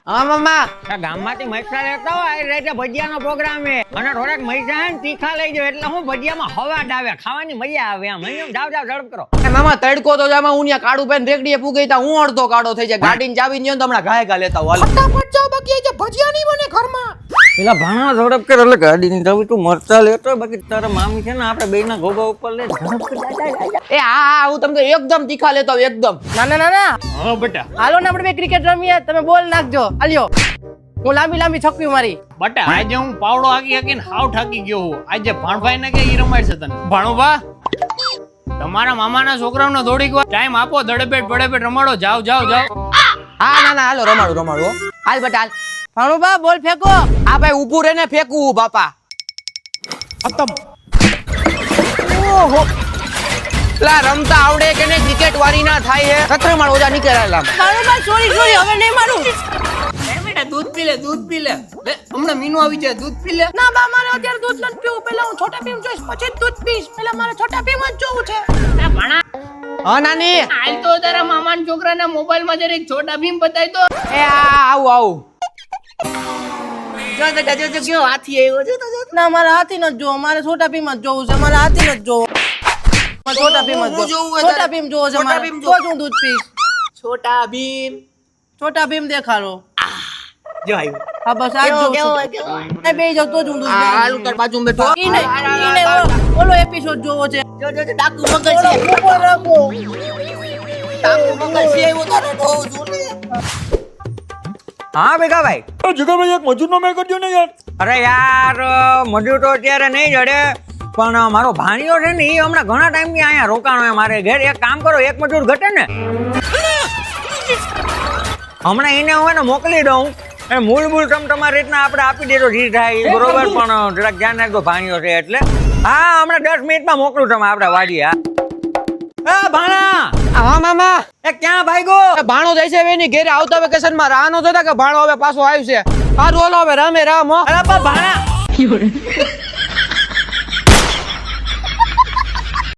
હા મામા ગામમાંથી મૈસા લેતા હોય એટલે ભજીયાનો પ્રોગ્રામ છે અને થોડાક મૈસા હે ને તીખા લઈ જાવ એટલે હું ભજીયામાં હવા ડાવે ખાવાની મજા આવે આમ જાવ ઝડપ કરો. મામા તડકો તો જામાં હું ત્યાં કાળું પેન રેકડીએ પૂગી તા હું અડધો કાળો થઈ જાય ગાડીને ચાવી ન તો હમણાં ઘાય ઘા લેતા હાલ ફટાફટ જાવ બાકી જે ભજીયા નહીં બને ઘરમાં. પેલા ભાણા ઝડપ કર એટલે ગાડીની ચાવી તું મરચા લેતો બાકી તારા મામી છે ને આપણે બેયના ગોગા ઉપર લે એ હા હું તમને એકદમ તીખા લેતો આવું, એકદમ. ના હા બેટા હાલો ને આપણે બે ક્રિકેટ રમીએ તમે બોલ નાખજો આલ્યો હું લાંબી છક્કી મારી. બટા આજે હું પાવડો હાકી હાવ ઠાકી ગયો હું. આજે ભાણભાઈ ને કે ઈ રમાડ છે તને ભાણુભા તમારા મામાના છોકરાઓને થોડીક વાર ટાઈમ આપો. દડેપેટ રમાડો. જાવ હા ના હાલો રમાડું હાલ બટા હાલ. ભાણુભા બોલ ફેંકો. આ ભાઈ ઊભું રહીને ફેંકવું બાપા. ખતમ. ઓહો લા રમતા આવડે કે ને ક્રિકેટ વારી ના થાય હે કતરે માર ઓજા નીકળેલા. ભાણુભા સોરી હવે નહીં મારું. બેટા દૂધ પી લે લે હમણાં મીનુ આવી જાય. દૂધ પી લે. ના બા મારે અત્યારે દૂધ નથી પીવું. પહેલા હું છોટા ભીમ જોઈશ પછી જ દૂધ પીશ. પહેલા મારે છોટા ભીમ જ જોવું છે. ભાણા હા નાની હાલ તો તારા મામાના છોકરાના મોબાઈલમાં જરીક છોટા ભીમ બતાવી દો. એ આવું જો બેટા જો કેવો હાથી આવ્યો છે તો. ના મારે હાથી નથી જોવો. મારે છોટા ભીમ જ જોવું છે. મારે હાથી નથી જોવો. મારે છોટા ભીમ જ જોવું. છોટા ભીમ જોવો છે મારે. તો જ હું દૂધ પીશ. છોટા ભીમ દેખાડો. જો આવ્યું. હા બસ આ જ જોવું છે. બે જાવ તો જ હું દૂધ પીશ. હાલ ઉતાર બાજુ બેઠો. ઈ નહીં ઓલો એપિસોડ જોવો છે. જો ડાકુ મગજ છે. ઉપર રાખો. ડાકુ મગજ છે એવો તારો જોવું છું ને. હા ભેગા ભાઈ જગાભાઈ એક મજૂરનો મેં કરજો ને યાર. અરે યાર મજૂર તો અત્યારે નહીં જડે પણ મારો ભાણિયો છે ને એ હમણાં ઘણા ટાઈમથી અહીંયા રોકાણો છે મારે ઘેર. એક કામ કરો એક મજૂર ઘટે ને હમણાં એને હું એને મોકલી દઉં. એ મૂળ તમારી રીતના આપણે આપી દેજો જી થાય બરોબર પણ જરાક ધ્યાન રાખજો ભાણિયો છે એટલે. હા હમણાં 10 મિનિટમાં મોકલું તમે આપણે વાડીએ. હા ભાણા હા મામા એ ક્યાં ભાઈગો? ભાણો જાય છે એની ઘેરે આવતા વેકેશન માં રાહ નતો કે ભાણો હવે પાછો આવ્યું છે. સારું હાલો હવે રામે રામ હો. અરે ભાણા